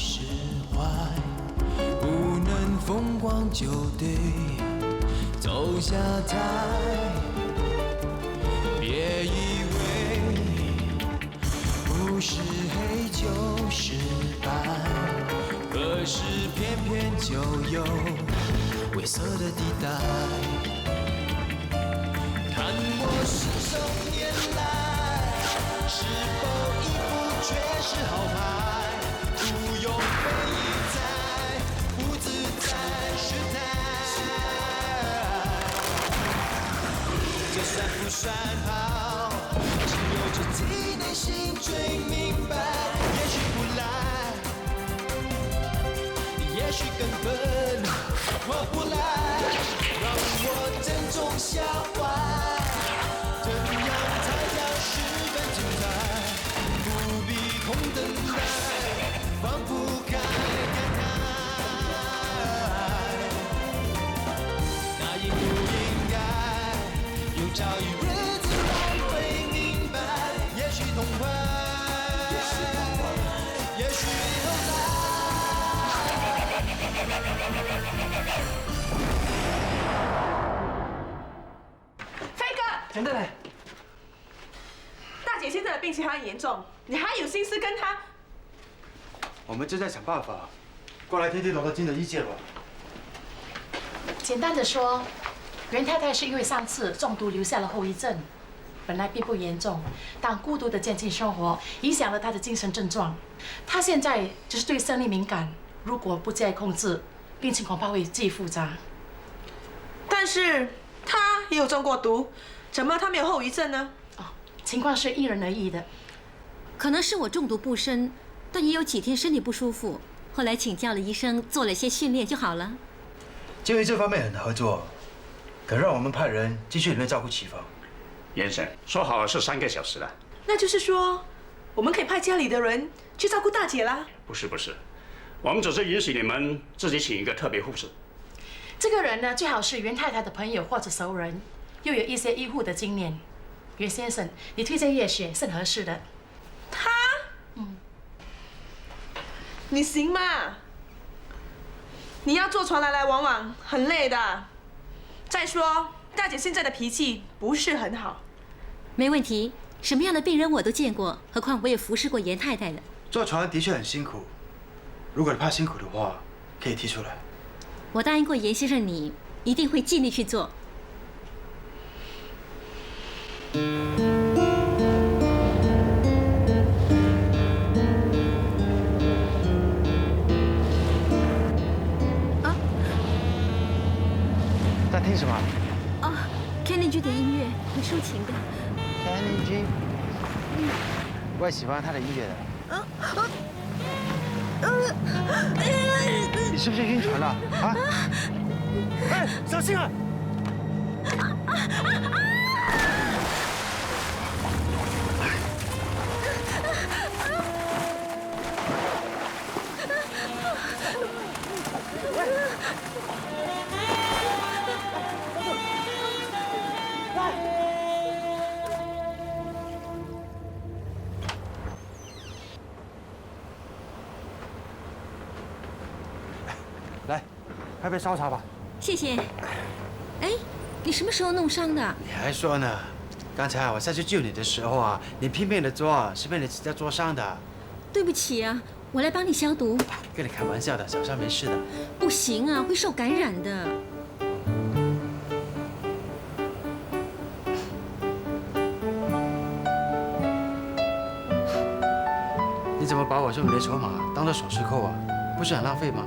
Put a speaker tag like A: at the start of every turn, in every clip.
A: 释怀，不能风光就得走下台。别以为不是黑就是白，可是偏偏就有灰色的地带。看我信手拈来，是否一副却是好牌？不用被一再，不自在失态。就算不算好，只有自己内心最明白。也许不来，也许根本我不来，让我珍重消化。这样才叫十分精彩，不必空等待，放不开感慨。那应不应该有朝一日自然会明白？也许痛快，也许后来。
B: 飞哥，
C: 真的嘞。
B: 大姐现在的病情还很严重，你还有心思跟她？
C: 我们正在想办法，过来听听罗德金的意见吧。
D: 简单的说，袁太太是因为上次中毒留下了后遗症，本来并不严重，但孤独的渐进生活影响了她的精神症状。她现在只是对生理敏感，如果不加以控制，病情恐怕会日益复杂。
B: 但是她也有中过毒，怎么她没有后遗症呢？
D: 哦，情况是因人而异的。
E: 可能是我中毒不深，但也有几天身体不舒服，后来请教了医生，做了些训练就好了。
C: 就因这方面很合作，可让我们派人进去里面照顾启芳。
F: 严生，说好是3个小时的。
B: 那就是说，我们可以派家里的人去照顾大姐啦。
F: 不是，我们只是允许你们自己请一个特别护士。
D: 这个人呢，最好是袁太太的朋友或者熟人，又有一些医护的经验。袁先生，你推荐叶雪是很合适的。
B: 她？你行吗？你要坐船来来往往，很累的。再说，大姐现在的脾气不是很好。
E: 没问题，什么样的病人我都见过，何况我也服侍过严太太的。
C: 坐船的确很辛苦，如果你怕辛苦的话，可以提出来。
E: 我答应过严先生，你一定会尽力去做。
C: 在听什么
E: 啊 ，Kenny G 的音乐，很抒情的。
C: ？Kenny G，我也喜欢他的音乐的。你是不是晕船了啊？哎，小心啊！来，喝杯烧茶吧。
E: 谢谢。哎，你什么时候弄伤的？
C: 你还说呢？刚才我下去救你的时候啊，你拼命的抓，是被你指甲灼伤的。
E: 对不起啊，我来帮你消毒。
C: 跟你开玩笑的，小伤没事的。
E: 不行啊，会受感染的。
C: 你怎么把我送你的筹码当做首饰扣啊？不是很浪费吗？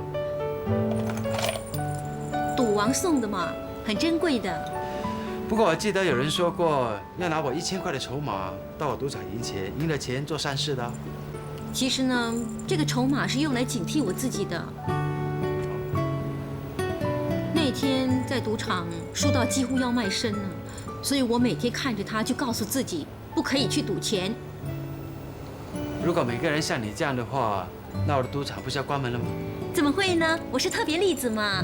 E: 赌王送的嘛，很珍贵的。
C: 不过我记得有人说过，要拿我1000块的筹码到我赌场赢钱，赢了钱做善事的。
E: 其实呢，这个筹码是用来警惕我自己的。那天在赌场输到几乎要卖身了，所以我每天看着它，就告诉自己不可以去赌钱。
C: 如果每个人像你这样的话，那我的赌场不是要关门了吗？
E: 怎么会呢？我是特别例子嘛。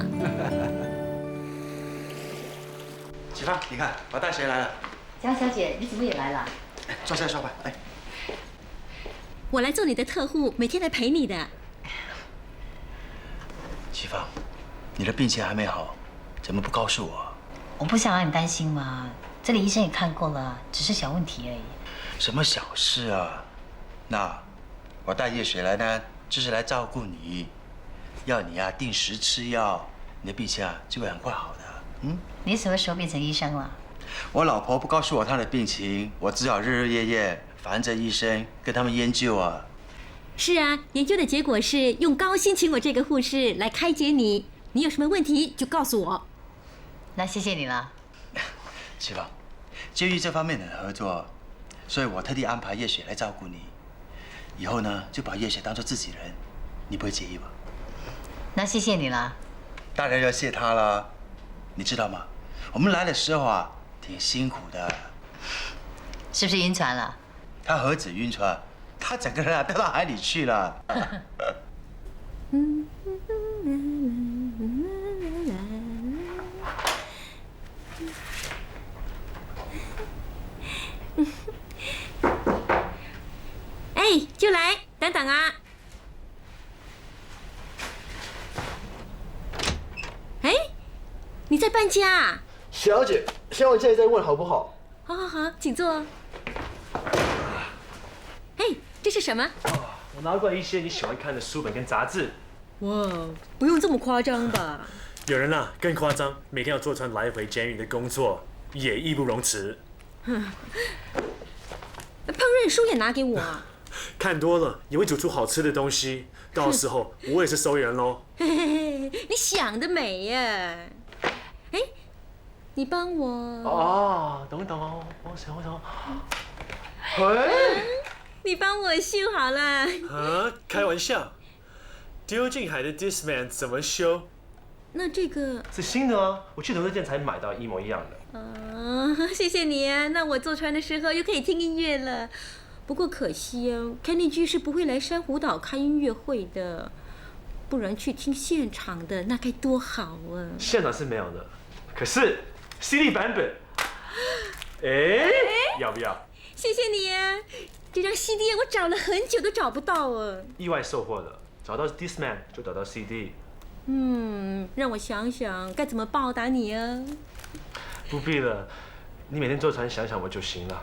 C: 启芳，你看我带谁来了？
E: 蒋小姐，你怎么也来了？
C: 坐下说吧。哎，
E: 我来做你的特护，每天来陪你的。
C: 齐芳，你的病情还没好，怎么不告诉我？
G: 我不想让你担心嘛，这里医生也看过了，只是小问题而已。
C: 什么小事啊？那我带叶水来呢，就是来照顾你，要你啊定时吃药，你的病情啊就会很快好的。嗯？
G: 你什么时候变成医生了？
C: 我老婆不告诉我她的病情，我只好日日夜夜烦着医生，跟他们研究啊。
E: 是啊，研究的结果是用高薪请我这个护士来开解你，你有什么问题就告诉我。
G: 那谢谢你了。
C: 齐芳，基于这方面的合作，所以我特地安排叶雪来照顾你。以后呢，就把叶雪当作自己人，你不会介意吧？
G: 那谢谢你了。
C: 当然要谢她了。你知道吗？我们来的时候啊，挺辛苦的。
G: 是不是晕船了？
C: 他何止晕船，他整个人啊掉到海里去了。
E: 哎，就来，等等啊！哎，你在搬家啊？
H: 小姐，先我现在问好不好？
E: 好好好，请坐。哎，这是什么？
H: 我拿过来一些你喜欢看的书本跟杂志。
E: 哇，不用这么夸张吧？
H: 有人啊更夸张，每天要坐船来回监狱的工作，也义不容辞。
E: 烹饪书也拿给我啊！
H: 看多了也会煮出好吃的东西，到时候我也是收人喽。
E: 嘿嘿嘿，你想得美呀！哎，你帮我
H: 哦，等等哦，我想。喂，
E: 你帮我修好了。
H: 啊，开玩笑。丢进海的 Discman 怎么修？
E: 那这个
H: 是新的啊，我去投资店才买到一模一样的。
E: 谢谢你啊！那我坐船的时候又可以听音乐了。不过可惜啊，Kenny G 是不会来珊瑚岛开音乐会的，不然去听现场的那该多好啊！
H: 现场是没有的，可是 CD 版本，哎，要不要？
E: 谢谢你啊！这张 CD 我找了很久都找不到啊。
H: 意外收获的，找到 Discman 就找到 CD。
E: 让我想想该怎么报答你啊。
H: 不必了，你每天坐船想想我就行了。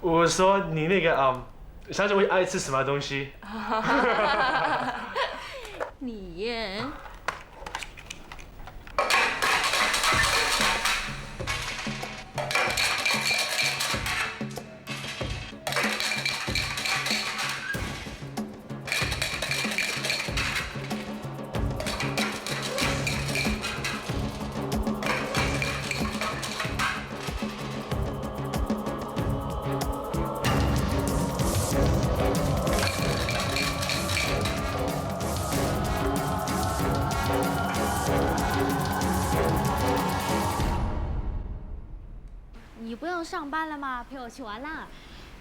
H: 我说你那个想想我爱吃什么东西。
E: 你耶。
I: 你不用上班了吗？陪我去玩啦！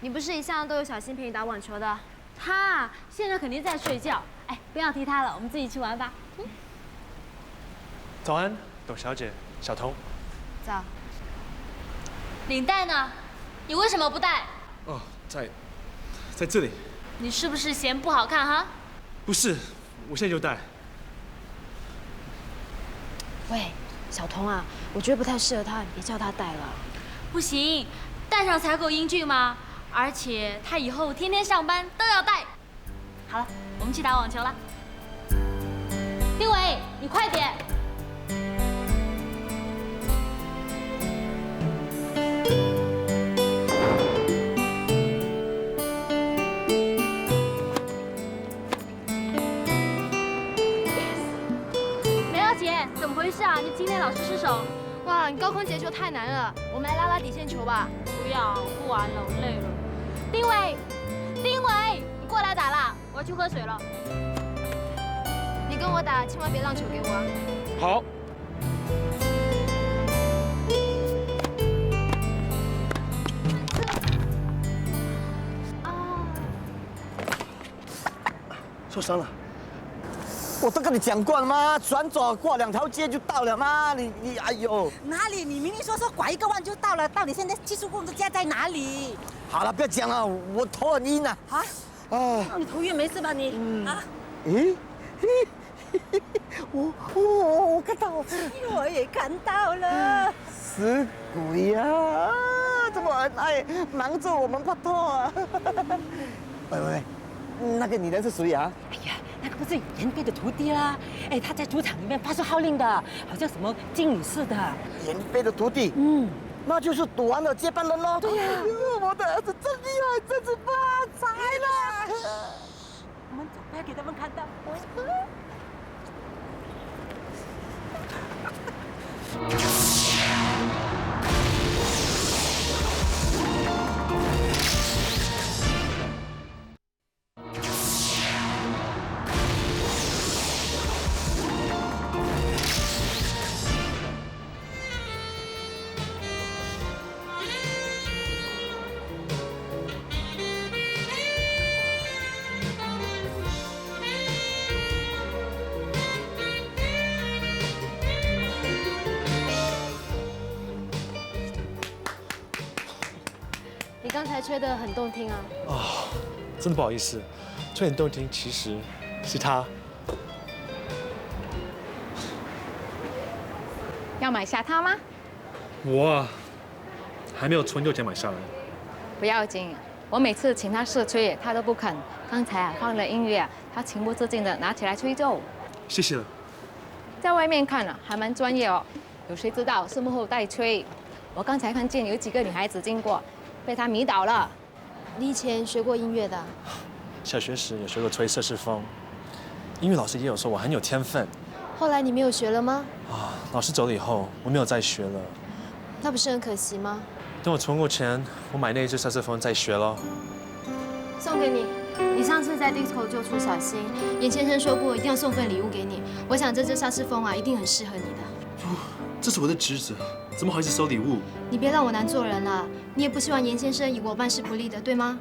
I: 你不是一向都有小新陪你打网球的？他现在肯定在睡觉。哎，不要提他了，我们自己去玩吧。
H: 早安，董小姐，小童。
I: 早。领带呢？你为什么不带？
J: 哦，在这里。
I: 你是不是嫌不好看哈？
J: 不是，我现在就带。
I: 喂，小童啊，我觉得不太适合他，你别叫他戴了。不行，戴上才够英俊吗？而且他以后天天上班都要戴。好了，我们去打网球了。丁伟，你快点！梅小姐，怎么回事啊？你今天老是失手。哇，你高空截球太难了，我们来拉拉底线球吧。不要，不玩了，我累了。丁伟，丁伟，你过来打啦，我要去喝水了。你跟我打，千万别让球给我啊。
J: 好。
H: 受伤了。
K: 我都跟你讲过了吗？转左过2条街就到了吗？你哎呦！
L: 哪里？你明明说拐一个弯就到了，到底现在技术工作家在哪里？
K: 好了，不要讲了，我头很晕啊。
L: 啊？你头晕没事吧你？啊？
K: 咦？我看到，
L: 我也看到了。
K: 死鬼啊！这么恩爱，忙着我们拍拖啊！喂，那个女人是谁啊？
L: 哎呀，那个不是严飞的徒弟啦。哎，他在赌场里面发出号令的，好像什么经理似的。
K: 严飞的徒弟？那就是赌王的接班人喽。
L: 对呀。
K: 我的儿子真厉害，真是发财了。
L: 我们走，不要给他们看到。
I: 你刚才吹得很动听啊！
H: 真的不好意思，吹很动听，其实是他。
I: 要买下它吗？
H: 我还没有存够钱买下来。
I: 不要紧，我每次请他试吹，他都不肯。刚才放了音乐，他情不自禁的拿起来吹奏。
H: 谢谢了。
I: 在外面看了还蛮专业哦，有谁知道是幕后代吹？我刚才看见有几个女孩子经过，被他迷倒了。你以前学过音乐的？
H: 小学时有学过吹瑟士风，音乐老师也有说我很有天分。
I: 后来你没有学了吗？
H: 老师走了以后，我没有再学了。
I: 那不是很可惜吗？
H: 等我存够钱，我买那一支萨克斯风再学咯。
I: 送给你。你上次在 disco 就出小心，严先生说过一定要送份礼物给你。我想这支萨克斯风啊，一定很适合你的。
H: 这是我的侄子，怎么好意思收礼物？
I: 你别让我难做人了。你也不希望严先生以我办事不利的，对吗？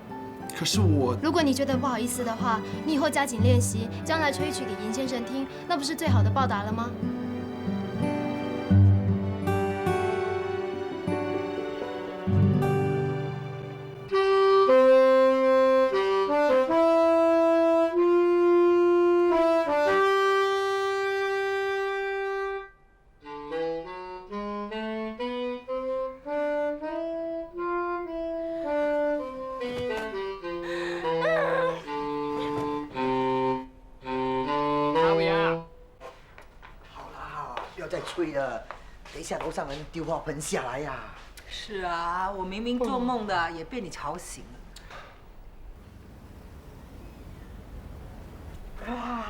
H: 可是我……
I: 如果你觉得不好意思的话，你以后加紧练习，将来吹曲给严先生听，那不是最好的报答了吗？
K: 吹了，等一下楼上人丢花盆下来呀。
L: 是啊，我明明做梦的，也被你吵醒了。哇，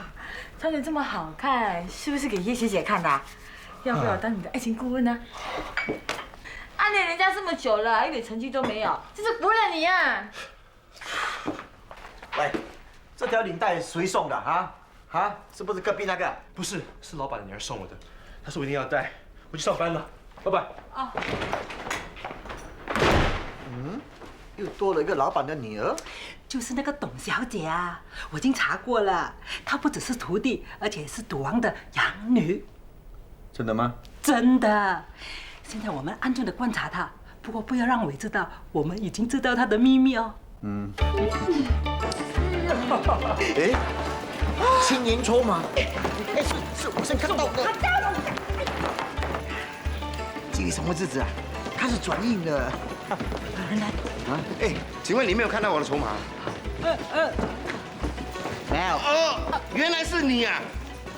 L: 穿得这么好看，是不是给叶学姐看的？要不要当你的爱情顾问呢？暗恋人家这么久了，一点成绩都没有，真是服了你啊！
K: 喂，这条领带谁送的啊？是不是隔壁那个？
H: 不是，是老板的女儿送我的。她说我一定要戴，我去上班了，拜拜。
K: 又多了一个老板的女儿，
L: 就是那个董小姐啊！我已经查过了，她不只是徒弟，而且是赌王的养女。
K: 真的吗？
L: 真的。现在我们暗中的观察她，不过不要让伟知道，我们已经知道她的秘密哦。
K: 哎，青银筹码，是我先看到的。这个什么日子啊？它是转印的。
L: 人来。
M: 哎，请问你没有看到我的筹码？
K: 没有。
M: 原来是你啊！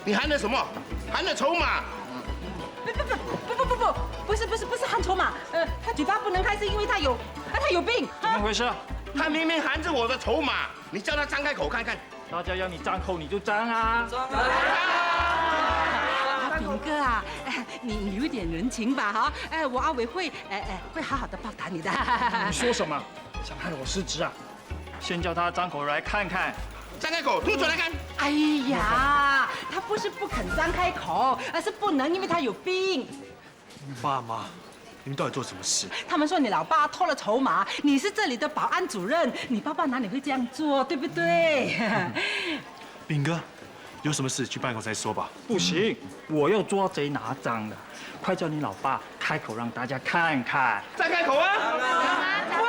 M: 你含了什么？含了筹码。
L: 不是含筹码。他嘴巴不能开，是因为他有病。
F: 怎么回事？
M: 他明明含着我的筹码，你叫他张开口看看。
F: 大家要你张口你就张啊！
L: 张啊！炳哥啊，你留一点人情吧哈！我阿伟会好好的报答你的。
F: 你说什么？想害我失职啊？先叫他张口来看看。
M: 张开口，吐出来看。
L: 哎呀，他不是不肯张开口，而是不能，因为他有病。
H: 爸妈，你们到底做什么事？
L: 他们说你老爸偷了筹码，你是这里的保安主任，你爸爸哪里会这样做，对不对？
H: 炳哥，有什么事去办公室再说吧。
F: 不行，我要捉贼拿赃的，快叫你老爸开口让大家看看。
M: 张开口啊！
L: 喂，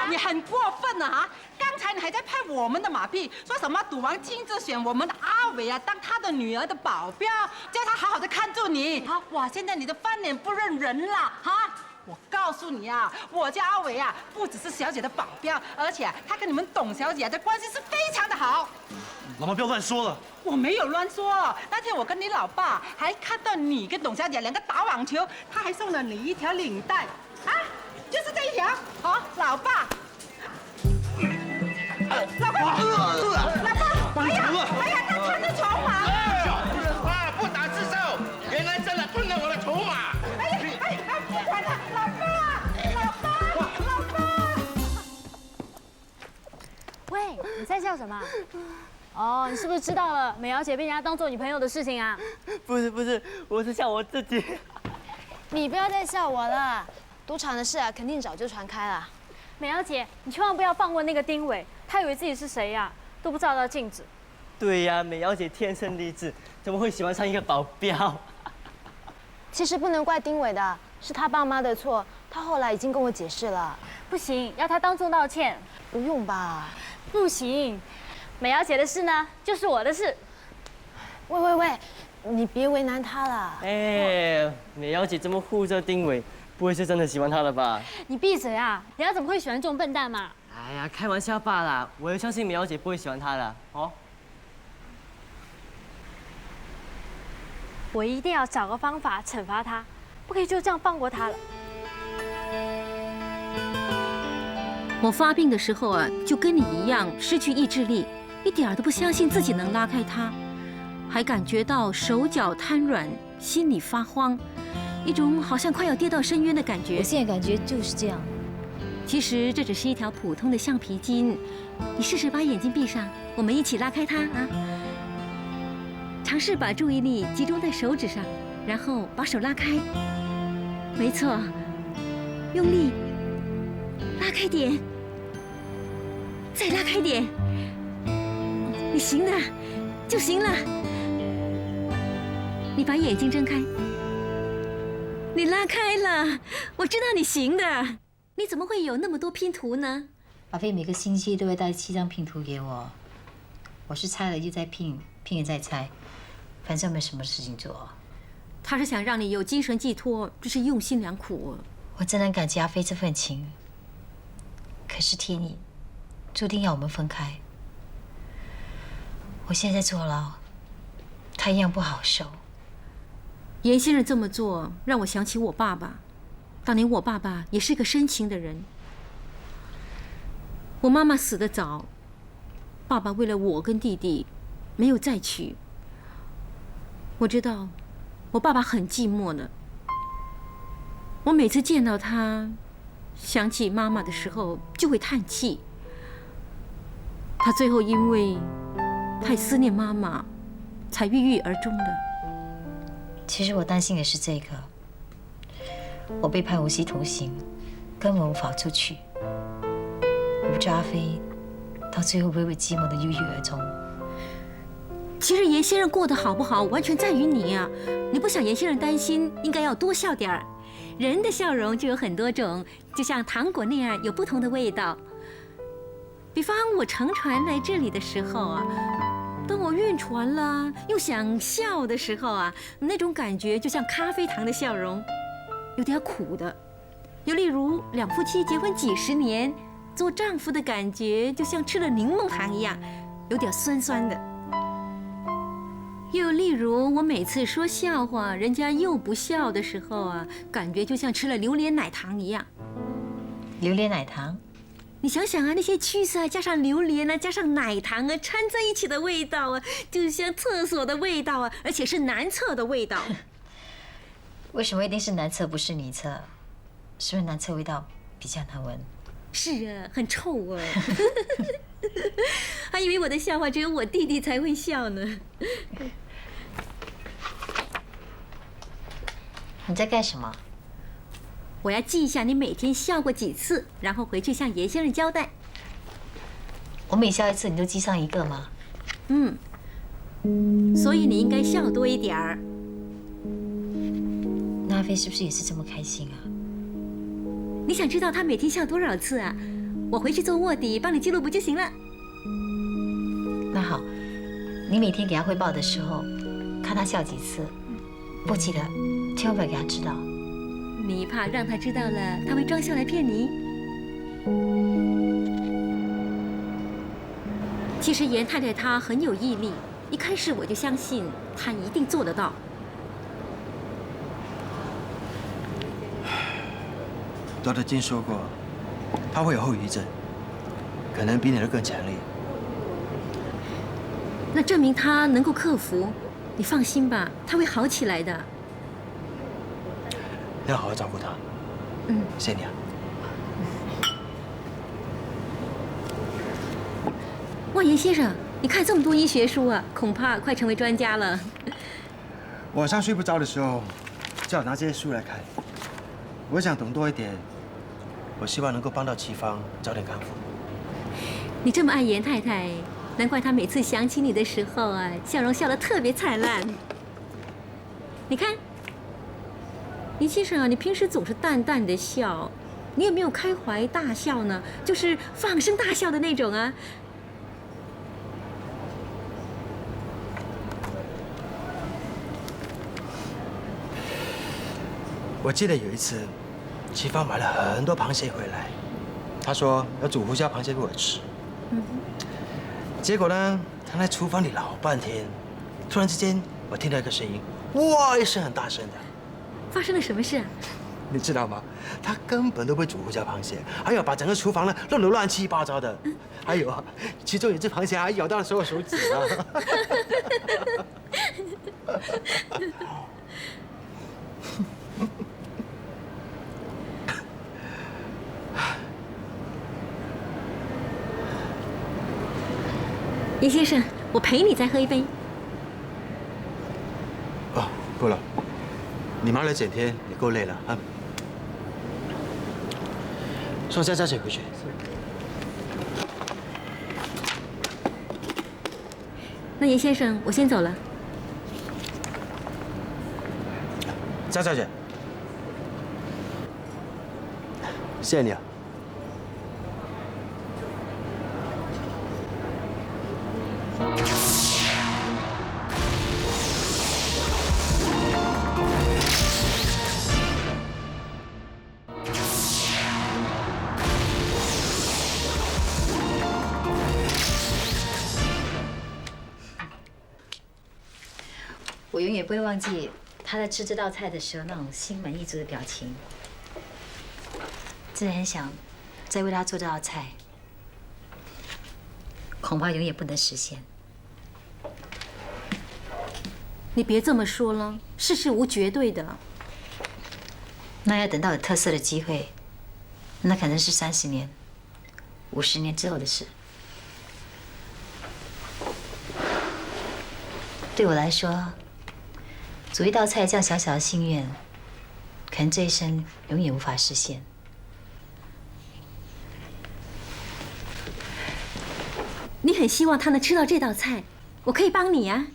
L: 你很过分了哈！刚才
N: 你还在拍我们的马屁，说什么赌王亲自选我们的阿伟啊当他的女儿的保镖，叫他好好的看住你。好，哇，现在你都翻脸不认人了，哈！我告诉你啊，我家阿伟啊，不只是小姐的保镖，而且他跟你们董小姐的关系是非常的好。
J: 老妈不要乱说了。
N: 我没有乱说，那天我跟你老爸还看到你跟董小姐两个打网球，他还送了你一条领带，啊，就是这一条。好，老爸。老爸，哎呀，他吞了筹码。
M: 啊，不打自售，原来真的吞了我的筹码。
N: 不管他，老爸。
I: 喂，你在笑什么？哦，你是不是知道了美瑶姐被人家当做女朋友的事情啊？
K: 不是，我是笑我自己。
I: 你不要再笑我了，赌场的事啊，肯定早就传开了。美瑶姐，你千万不要放过那个丁伟，他以为自己是谁呀，都不照照镜子。
K: 对呀，美瑶姐天生丽质，怎么会喜欢上一个保镖？
I: 其实不能怪丁伟的，是他爸妈的错。他后来已经跟我解释了。不行，要他当众道歉。不用吧？不行，美瑶姐的事呢，就是我的事。喂，你别为难他了。
K: 哎，美瑶姐这么护着丁伟，不会是真的喜欢他了吧？
I: 你闭嘴啊！人家怎么会喜欢这种笨蛋嘛？
K: 哎呀，开玩笑罢了，我也相信美瑶姐不会喜欢他的哦。
I: 我一定要找个方法惩罚他，不可以就这样放过他了。
E: 我发病的时候啊，就跟你一样失去意志力，一点都不相信自己能拉开他，还感觉到手脚瘫软，心里发慌，一种好像快要跌到深渊的感觉。
I: 我现在感觉就是这样。
E: 其实这只是一条普通的橡皮筋，你试试把眼睛闭上，我们一起拉开它啊！尝试把注意力集中在手指上，然后把手拉开。没错，用力拉开点，再拉开点，你行的，就行了。你把眼睛睁开，你拉开了，我知道你行的。你怎么会有那么多拼图呢？
G: 阿飞每个星期都会带7张拼图给我，我是拆了又再拼，拼了再拆，反正没什么事情做。
E: 他是想让你有精神寄托，这是用心良苦。
G: 我真能感激阿飞这份情，可是天意注定要我们分开。我现在坐牢，他一样不好受。
E: 严先生这么做让我想起我爸爸。当年我爸爸也是个深情的人。我妈妈死得早，爸爸为了我跟弟弟，没有再娶。我知道，我爸爸很寂寞的。我每次见到他，想起妈妈的时候，就会叹气。他最后因为太思念妈妈，才郁郁而终的。
G: 其实我担心的是这个。我被判无期徒刑，根本无法出去。我不知道阿飞到最后会不会寂寞的郁郁而终。
E: 其实严先生过得好不好，完全在于你啊！你不想严先生担心，应该要多笑点儿。人的笑容就有很多种，就像糖果那样有不同的味道。比方我乘船来这里的时候啊，当我晕船了又想笑的时候啊，那种感觉就像咖啡糖的笑容。有点苦的，又例如两夫妻结婚几十年，做丈夫的感觉就像吃了柠檬糖一样，有点酸酸的。又例如我每次说笑话，人家又不笑的时候啊，感觉就像吃了榴莲奶糖一样。
G: 榴莲奶糖？
E: 你想想啊，那些cheese啊，加上榴莲啊，加上奶糖啊，掺在一起的味道啊，就像厕所的味道啊，而且是男厕的味道。
G: 为什么一定是男厕不是女厕？是不是男厕味道比较难闻？
E: 是啊，很臭啊！还以为我的笑话只有我弟弟才会笑呢。
G: 你在干什么？
E: 我要记一下你每天笑过几次，然后回去向严先生交代。
G: 我每笑一次，你就记上1个吗？
E: 所以你应该笑多一点儿。
G: 那阿飞是不是也是这么开心啊？
E: 你想知道他每天笑多少次啊？我回去做卧底，帮你记录不就行了？
G: 那好，你每天给他汇报的时候，看他笑几次，不记得千万不要给他知道。
E: 你怕让他知道了，他会装笑来骗你？其实严太太她很有毅力，一开始我就相信她一定做得到。
C: 多德金说过，他会有后遗症，可能比你的更强烈。
E: 那证明他能够克服，你放心吧，他会好起来的。
C: 要好好照顾他。
E: 嗯，
C: 谢谢你啊。
E: 哇，严先生，你看这么多医学书啊，恐怕快成为专家了。
C: 晚上睡不着的时候，就要拿这些书来看。我想懂多一点，我希望能够帮到齐芳早点康复。
E: 你这么爱严太太，难怪她每次想起你的时候啊，笑容笑得特别灿烂。你看，严先生啊，你平时总是淡淡的笑，你有没有开怀大笑呢？就是放声大笑的那种啊。
C: 我记得有一次，齐芳买了很多螃蟹回来，她说要煮胡椒螃蟹给我吃。结果呢，她在厨房里老半天，突然之间我听到一个声音，哇一声很大声的。
E: 发生了什么事啊？
C: 你知道吗？她根本都不会煮胡椒螃蟹，还有把整个厨房呢弄得乱七八糟的。还有啊，其中有只螃蟹还咬到了所有手指啊。
E: 严先生，我陪你再喝一杯。
C: 哦，够了，你忙了整天，也够累了啊。送佳佳姐回去。
E: 那严先生，我先走了。
C: 佳佳姐，谢谢你啊。
G: 我永远不会忘记他在吃这道菜的时候那种心满意足的表情。真的很想再为他做这道菜，恐怕永远不能实现。
E: 你别这么说了，世事无绝对的。
G: 那要等到有特色的机会，那可能是30年、50年之后的事。对我来说，煮一道菜这样小小的心愿，可能这一生永远无法实现。
E: 你很希望他能吃到这道菜，我可以帮你啊。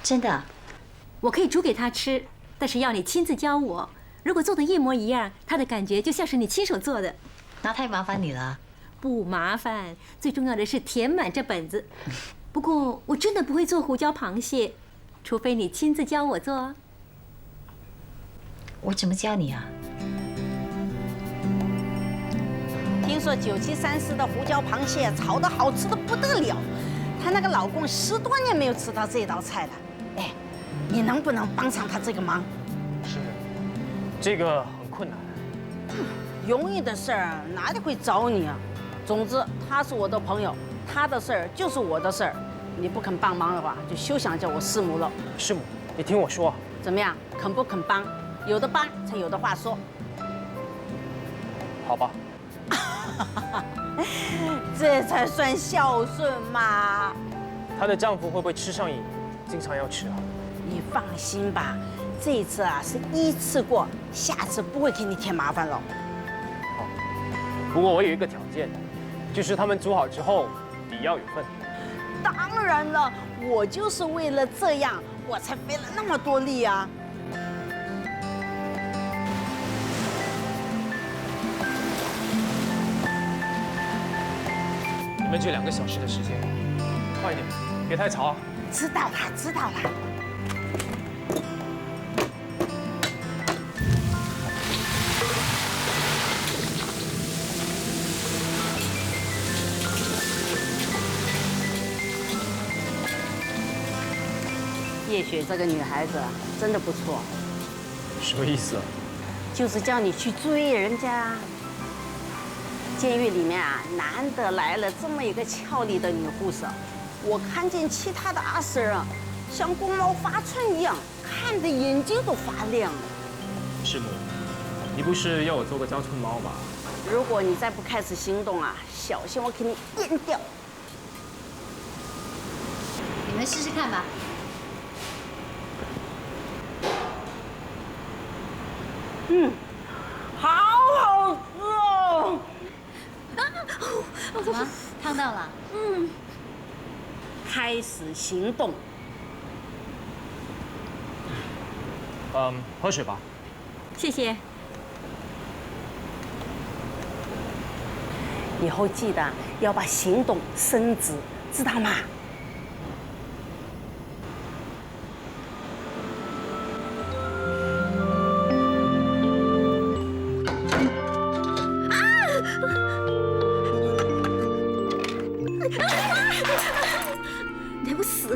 G: 真的？
E: 我可以煮给他吃，但是要你亲自教我。如果做的一模一样，他的感觉就像是你亲手做的。
G: 那太麻烦你了。
E: 不麻烦，最重要的是填满这本子。不过我真的不会做胡椒螃蟹，除非你亲自教我做。
G: 我怎么教你啊？
N: 听说9734的胡椒螃蟹炒得好吃的不得了，她那个老公10多年没有吃到这道菜了。哎，你能不能帮上他这个忙？
O: 是，这个很困难。
N: 容易的事儿哪里会找你啊？总之，他是我的朋友，他的事儿就是我的事儿。你不肯帮忙的话，就休想叫我师母了。
O: 师母，你听我说，
N: 怎么样？肯不肯帮？有的帮才有的话说。
O: 好吧。
N: 这才算孝顺嘛。
O: 她的丈夫会不会吃上瘾，经常要吃啊？
N: 你放心吧，这一次啊是1次过，下次不会给你添麻烦了。
O: 好，不过我有一个条件，就是他们煮好之后，你要有份。
N: 当然了，我就是为了这样，我才费了那么多力啊。
O: 你们这2个小时的时间，快一点，别太吵啊。
D: 知道了，知道了。
P: 叶雪这个女孩子真的不错，
O: 什么意思啊？
P: 就是叫你去追人家。监狱里面啊，难得来了这么一个俏丽的女护士，我看见其他的阿 Sir 啊，像公猫发春一样，看得眼睛都发亮。
O: 师母，你不是要我做个娇春猫吧？
P: 如果你再不开始行动啊，小心我给你阉掉。
G: 你们试试看吧。
P: 好好吃哦！
G: 怎么烫到了？
P: 开始行动。
O: 喝水吧。
E: 谢谢。
P: 以后记得要把行动升职，知道吗？
E: 你还不死！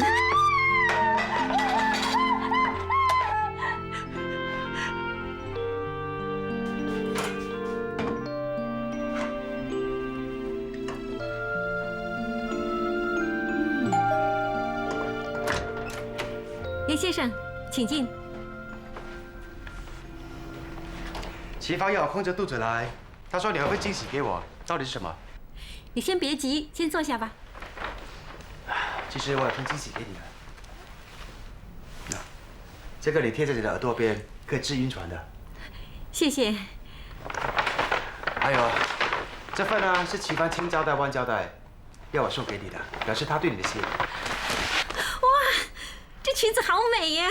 E: 叶先生，请进。
C: 齐芳要我空着肚子来，他说你还会惊喜给我，到底是什么？
E: 你先别急，先坐下吧。
C: 其实我有份惊喜给你的。那，这个你贴在你的耳朵边，可以治晕船的。
E: 谢谢。
C: 还有，这份呢是齐芳千交代万交代，要我送给你的，表示他对你的心。
E: 哇，这裙子好美呀！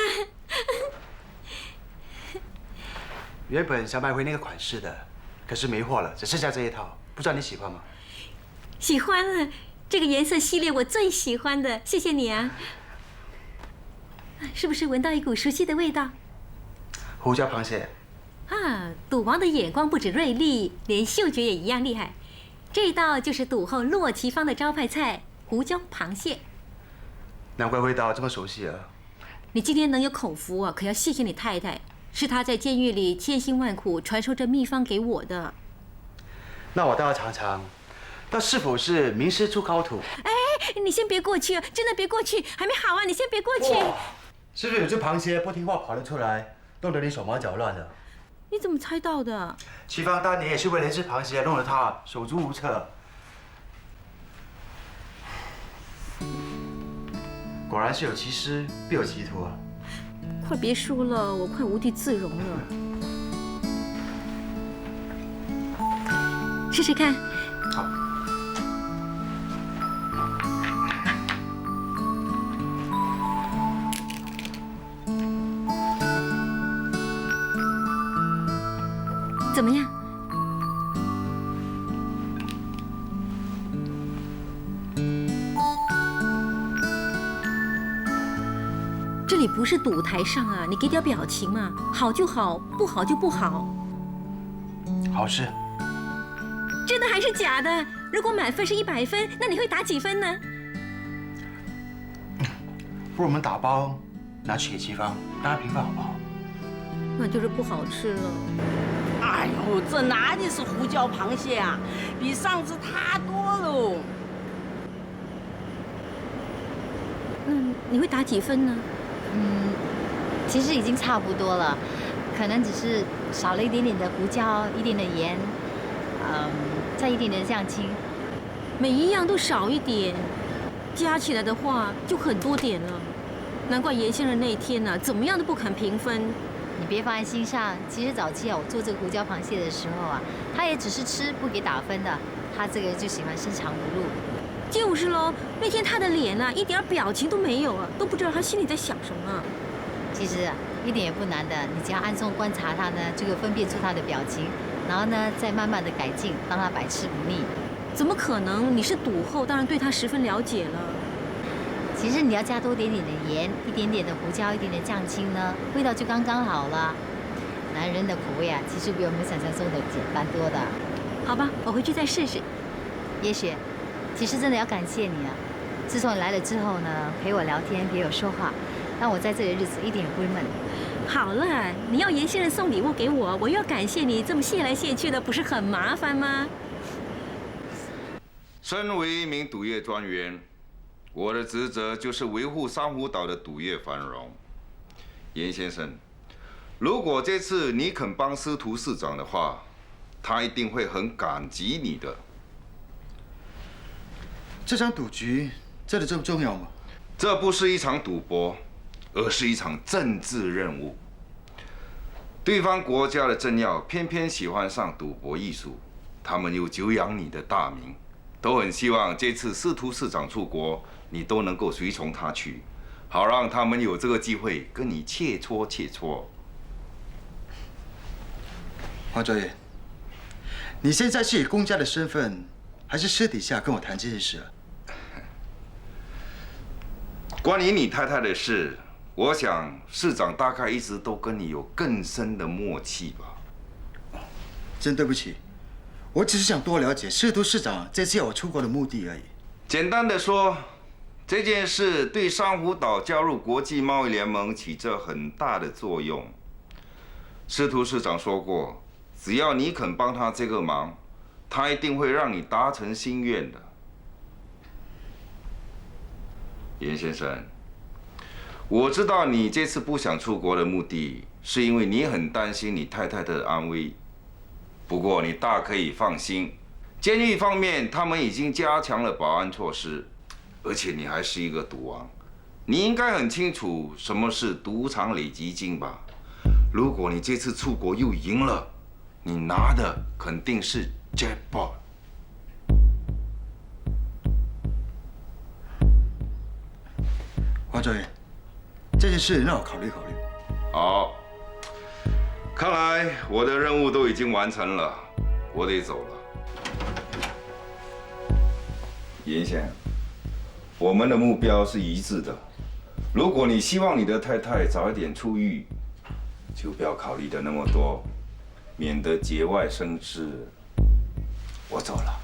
C: 原本想买回那个款式的，可是没货了，只剩下这一套，不知道你喜欢吗？
E: 喜欢啊，这个颜色系列我最喜欢的，谢谢你啊。是不是闻到一股熟悉的味道？
C: 胡椒螃蟹。
E: 啊，赌王的眼光不止锐利，连嗅觉也一样厉害。这道就是赌后骆奇芳的招牌菜——胡椒螃蟹。
C: 难怪味道这么熟悉啊！
E: 你今天能有口福啊，可要谢谢你太太，是她在监狱里千辛万苦传授这秘方给我的。
C: 那我倒要尝尝，那是否是名师出高徒？
E: 哎，你先别过去啊，真的别过去，还没好啊，你先别过去。
C: 是不是有只螃蟹不听话跑了出来，弄得你手忙脚乱的？
E: 你怎么猜到的？
C: 齐芳当年也是为了一只螃蟹，弄得他手足无措。果然是有其师必有其徒啊！
E: 快别说了，我快无地自容了。试试看。
C: 好。
E: 怎么样？这里不是赌台上啊，你给点表情嘛，好就好，不好就不好。
C: 好吃。
E: 真的还是假的？如果满分是100分，那你会打几分呢？
C: 不如我们打包拿去给齐芳，让他评分好不好？
E: 那就是不好吃了。
P: 哎呦，这哪里是胡椒螃蟹啊，比上次大多喽。
E: 你会打几分呢？
G: 其实已经差不多了，可能只是少了一点点的胡椒，一点点盐，再一点点酱青。
E: 每一样都少一点，加起来的话就很多点了。难怪严先生那天呢，怎么样都不肯评分。
G: 你别放在心上。其实早期啊，我做这个胡椒螃蟹的时候啊，他也只是吃不给打分的。他这个就喜欢深藏不露。
E: 就是喽，那天他的脸啊，一点表情都没有啊，都不知道他心里在想什么。
G: 其实啊，一点也不难的，你只要暗中观察他呢，就会分辨出他的表情，然后呢，再慢慢的改进，让他百吃不腻。
E: 怎么可能？你是赌后，当然对他十分了解了。
G: 其实你要加多点点的盐，一点点的胡椒，一点点酱青呢，味道就刚刚好了。男人的口味啊，其实比我们想象中的简单多的。
E: 好吧，我回去再试试。
G: 叶雪，其实真的要感谢你啊！自从你来了之后呢，陪我聊天，陪我说话，让我在这里的日子一点也不会闷。
E: 好了，你要严先生送礼物给我，我又要感谢你，这么谢来谢去的，不是很麻烦吗？
Q: 身为一名赌业专员，我的职责就是维护珊瑚岛的赌业繁荣。严先生，如果这次你肯帮司徒市长的话，他一定会很感激你的。
C: 这场赌局真的这么重要吗？
Q: 这不是一场赌博，而是一场政治任务。对方国家的政要偏偏喜欢上赌博艺术，他们又久仰你的大名，都很希望这次司徒市长出国，你都能够随从他去，好让他们有这个机会跟你切磋切磋。
C: 黄卓远，你现在是以公家的身份，还是私底下跟我谈这件事啊？
Q: 关于你太太的事，我想市长大概一直都跟你有更深的默契吧。
C: 真对不起，我只是想多了解司徒市长这次要我出国的目的而已。
Q: 简单的说，这件事对珊瑚岛加入国际贸易联盟起着很大的作用。司徒市长说过，只要你肯帮他这个忙，他一定会让你达成心愿的。严先生，我知道你这次不想出国的目的，是因为你很担心你太太的安危。不过你大可以放心，监狱方面他们已经加强了保安措施，而且你还是一个赌王，你应该很清楚什么是赌场累积金吧？如果你这次出国又赢了，你拿的肯定是 jackpot。
C: 黄卓远，这件事让我考虑考虑。
Q: 好，看来我的任务都已经完成了，我得走了。严先生，我们的目标是一致的。如果你希望你的太太早一点出狱，就不要考虑的那么多，免得节外生枝。我走了。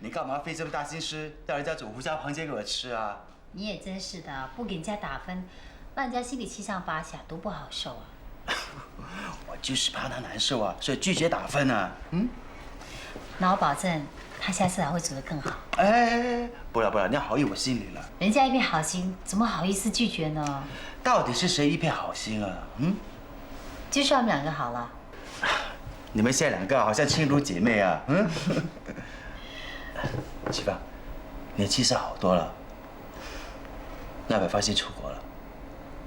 C: 你干嘛费这么大心思要人家煮胡椒螃蟹给我吃啊？
G: 你也真是的，不给人家打分，让人家心里七上八下，多不好受啊！
C: 我就是怕他难受啊，所以拒绝打分啊。
G: 那我保证，他下次还会煮得更好。
C: 哎，不了，你要好意我心里了。
G: 人家一片好心，怎么好意思拒绝呢？
C: 到底是谁一片好心啊？
G: 就是我们两个好了。
C: 你们现在两个好像亲如姐妹啊。媳妇，你的气色好多了，要不要放心出国了？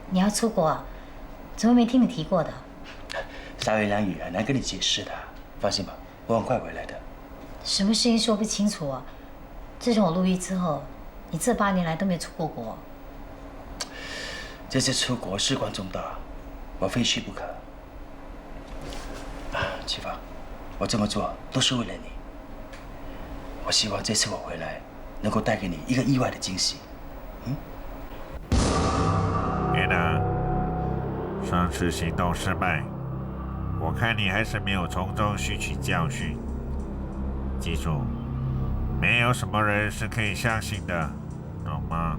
G: 你要出国啊？怎么没听你提过的？
C: 三言两语很难跟你解释的，放心吧，我很快回来的。
G: 什么事情说不清楚啊？自从我入狱之后，你这8年来都没有出过国。
C: 这次出国事关重大，我非去不可。媳妇，我这么做都是为了你。我希望这次我回来能够带给你一个意外的惊喜。
R: 安娜，上次行动失败，我看你还是没有从中吸取教训。记住，没有什么人是可以相信的，懂吗？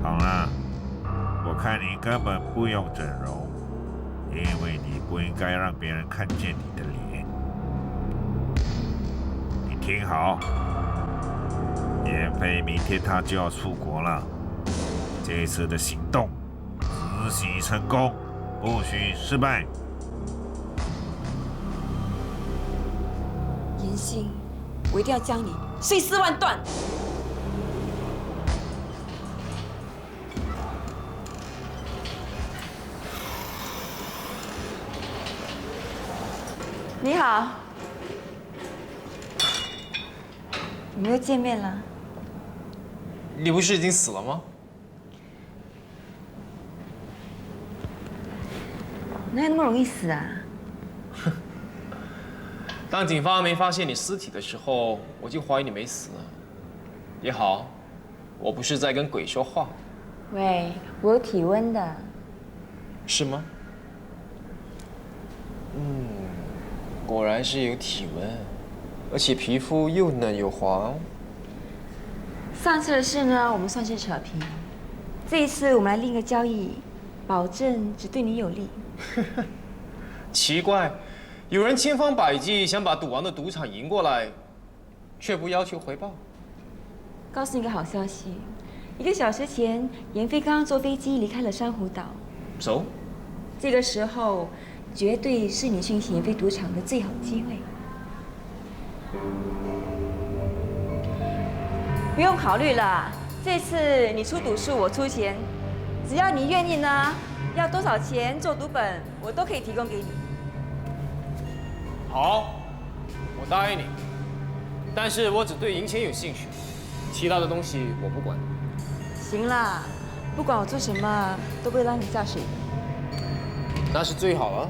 R: 好了，我看你根本不用整容，因为你不应该让别人看见你的脸。你听好，妍飞明天他就要出国了，这次的行动只许成功，不许失败。
S: 妍心，我一定要将你碎尸万段。你好，我们又见面了。
O: 你不是已经死了吗？
S: 哪有那么容易死啊？
O: 当警方没发现你尸体的时候，我就怀疑你没死。也好，我不是在跟鬼说话。
S: 喂，我有体温的。
O: 是吗？果然是有体温，而且皮肤又嫩又滑。
S: 上次的事呢，我们算是扯平。这一次我们来另一个交易，保证只对你有利。
O: 奇怪，有人千方百计想把赌王的赌场赢过来，却不要求回报。
S: 告诉你个好消息，1个小时前，严飞刚刚坐飞机离开了珊瑚岛。
O: 走。
S: 这个时候，绝对是你讯息严飞赌场的最好机会。不用考虑了，这次你出赌数，我出钱，只要你愿意呢，要多少钱做赌本，我都可以提供给你。
O: 好，我答应你，但是我只对赢钱有兴趣，其他的东西我不管。
S: 行啦，不管我做什么，都不会拉你下水的。
O: 那是最好了。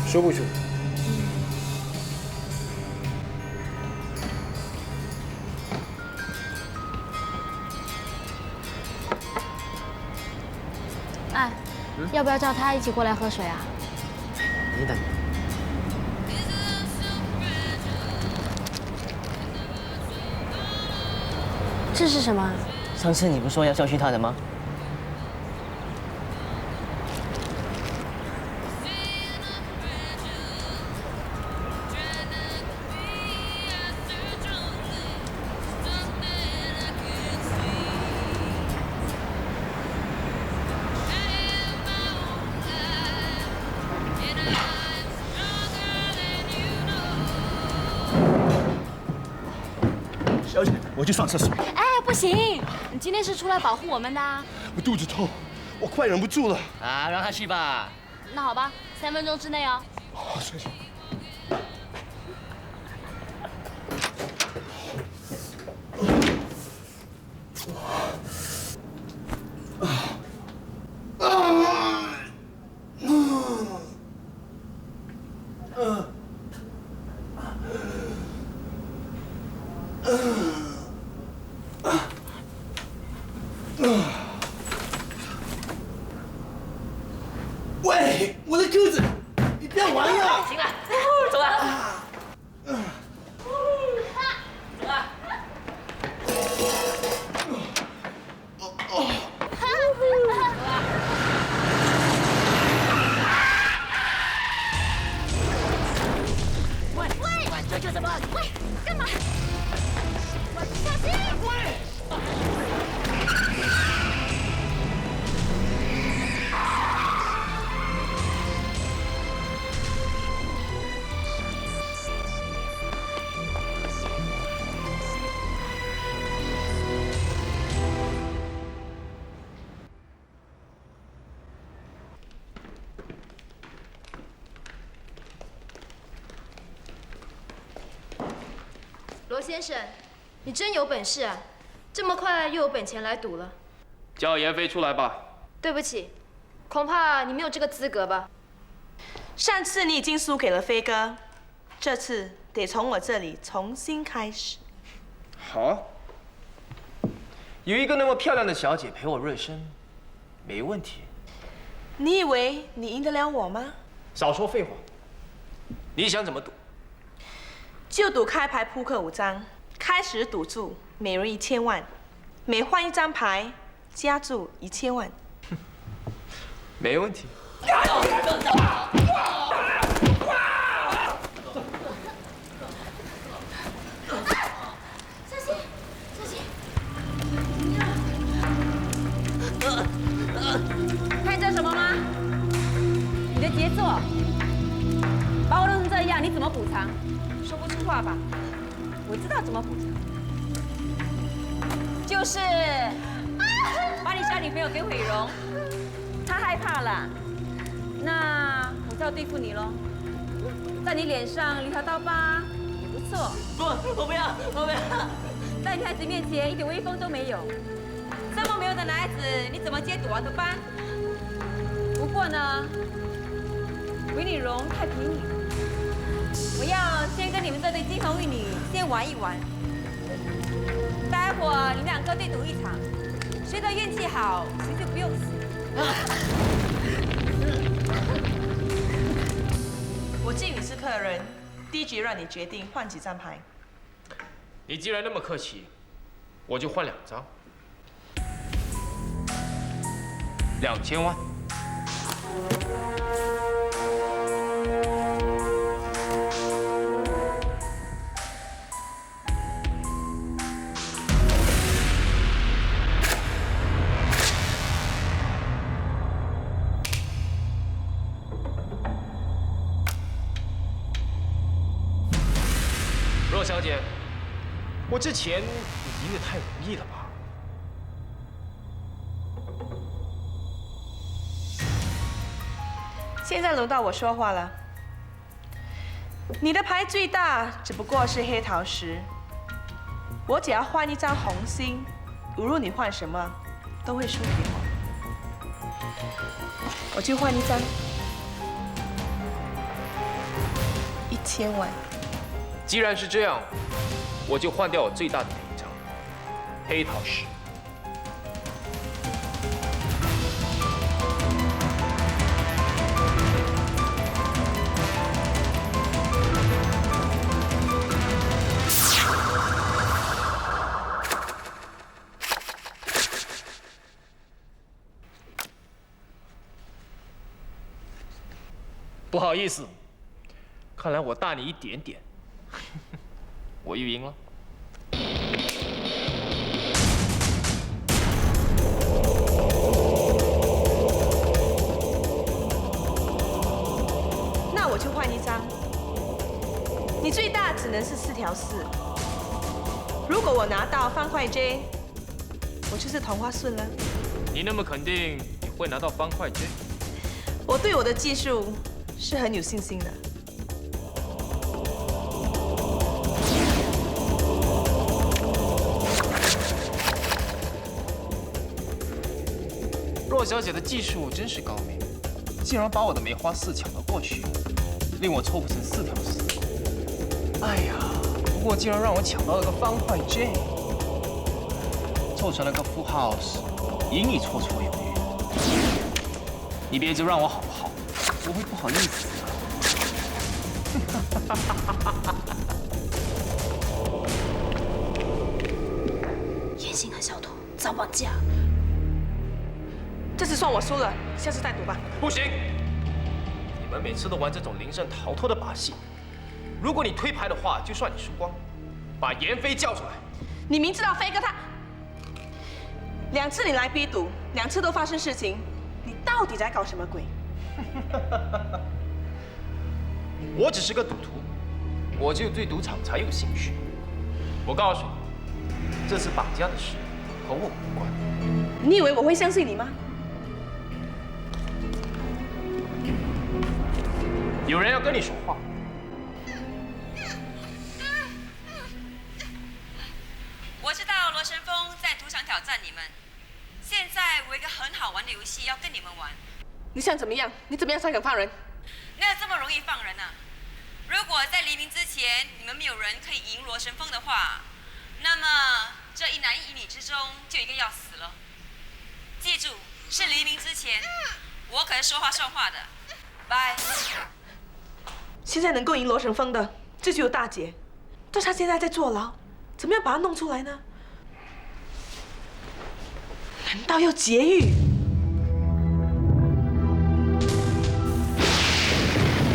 O: 说不出。
I: 哎，要不要叫他一起过来喝水啊？
C: 你等。
I: 这是什么？
T: 上次你不是说要教训他的吗？
J: 小姐，我去上厕所。
I: 哎，不行，你今天是出来保护我们的啊。
J: 我肚子痛，我快忍不住了。
T: 啊，让他去吧。
I: 那好吧，3分钟之内哦。
J: 好，谢谢。喂，我的裤子，你不要玩了。
T: 行了，走了。
I: 喂，这什么？喂，干嘛？小心！喂！
U: 罗先生，你真有本事啊！这么快又有本钱来赌了。
O: 叫严飞出来吧。
U: 对不起，恐怕你没有这个资格吧。
B: 上次你已经输给了飞哥，这次得从我这里重新开始。
O: 好啊，有一个那么漂亮的小姐陪我热身，没问题。
B: 你以为你赢得了我吗？
O: 少说废话。你想怎么赌？
B: 就赌开牌扑克5张，开始赌注每人1000万，每换1张牌加注1000万。
O: 没问题。
I: 小心，小心！
S: 看这什么吗？你的杰作，把我弄成这样，你怎么补偿？说不出话吧？我知道怎么补偿，就是把你小女朋友给毁容，他害怕了。那我就要对付你喽，在你脸上留条刀疤也不错。
T: 不，我不要，我不要。
S: 在女孩子面前一点威风都没有，这么没用的男孩子，你怎么接赌王的班？不过呢，韦礼荣太便宜了，我要先跟你们这对金童玉女先玩一玩。待会儿你们两个对赌一场，谁的运气好，谁就不用死。
B: 我敬你是客人，第一局让你决定换几张牌。
O: 你既然那么客气，我就换2张，2000万。若小姐，我之前你赢得太容易了吧？
B: 现在轮到我说话了。你的牌最大，只不过是黑桃10，我只要换一张红心，无论你换什么，都会输给我。我就换一张1000万。
O: 既然是这样，我就换掉我最大的那一张黑桃10。不好意思，看来我大你一点点。我又赢了。
B: 那我就换一张。你最大只能是4条4。如果我拿到方块 J， 我就是同花顺了。
O: 你那么肯定你会拿到方块 J？
B: 我对我的技术是很有信心的。
O: 若小姐的技术真是高明，竟然把我的梅花4抢了过去，令我凑不成4条4。哎呀，不过竟然让我抢到了个方块 J， 凑成了个 full house， 赢你绰绰有余。你别就让我好不好？我会不好意思
G: 的。严刑和小偷遭绑架。
B: 这次算我输了，下次再赌吧。
O: 不行，你们每次都玩这种临阵逃脱的把戏。如果你推牌的话，就算你输光。把严飞叫出来。
B: 你明知道飞哥他2次你来逼赌，2次都发生事情，你到底在搞什么鬼？
O: 我只是个赌徒，我只有对赌场才有兴趣。我告诉你，这次绑架的事和我无关。
B: 你以为我会相信你吗？
O: 有人要跟你说话。
S: 我知道罗神峰在赌场挑战你们，现在我有一个很好玩的游戏要跟你们玩。
B: 你想怎么样？你怎么样才肯放人？
S: 哪有这么容易放人啊？如果在黎明之前你们没有人可以赢罗神峰的话，那么这1男1女之中就一个要死了。记住，是黎明之前，我可是说话算话的。拜。
B: 现在能够赢罗神峰的，就只有大姐，但她现在在坐牢，怎么样把她弄出来呢？难道要劫狱？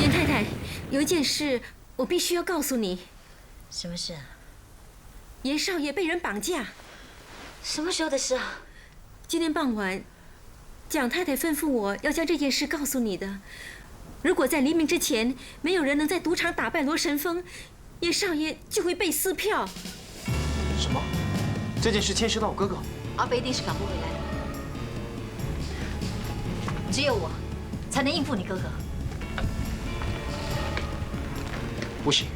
E: 严太太，有一件事我必须要告诉你。
G: 什么事啊？
E: 严少爷被人绑架。
G: 什么时候的事啊？
E: 今天傍晚，蒋太太吩咐我要将这件事告诉你的。如果在黎明之前没有人能在赌场打败罗神峰，严少爷就会被撕票。
O: 什么？这件事牵涉到我哥哥？
G: 阿飞一定是赶不回来的。只有我才能应付你哥哥。
O: 不行，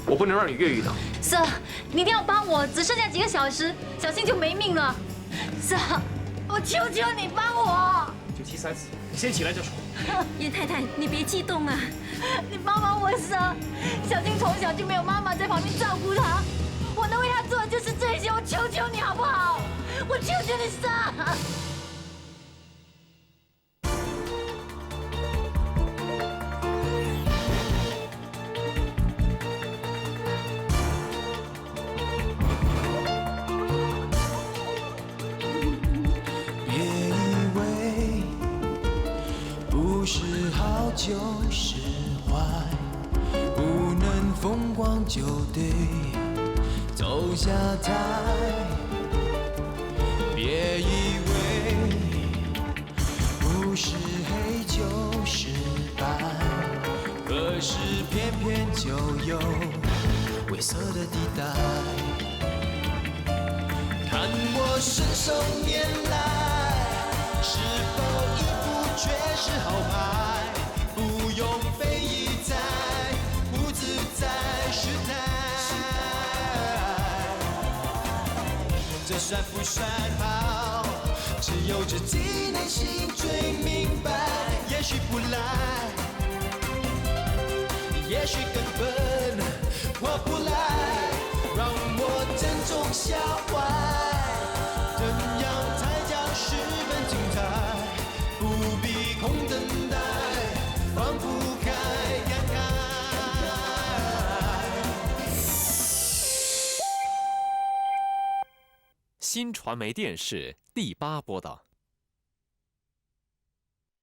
O: 我不能让你越狱的。
G: Sir， 你一定要帮我，只剩下几个小时，小新就没命了。Sir， 我求求你帮我。
O: 就踢3次，你先起来再说。
E: 叶太太，你别激动啊！
G: 你帮帮我，Sir。小新从小就没有妈妈在旁边照顾他，我能为他做的就是这些，我求求你好不好？我求求你，Sir。
J: 就是坏，不能风光就得走下台。别以为不是黑就是白，可是偏偏就有灰色的地带。看我信手拈来，是否一副绝世好牌？ 不用非议在，不自在时态，这算不算好？只有自己内心最明白。也许不来，也许根本划不来，让我珍重销怀。怎样才叫十分精彩？不必空等待。 放不开，感慨。
A: 新传媒电视第8播的。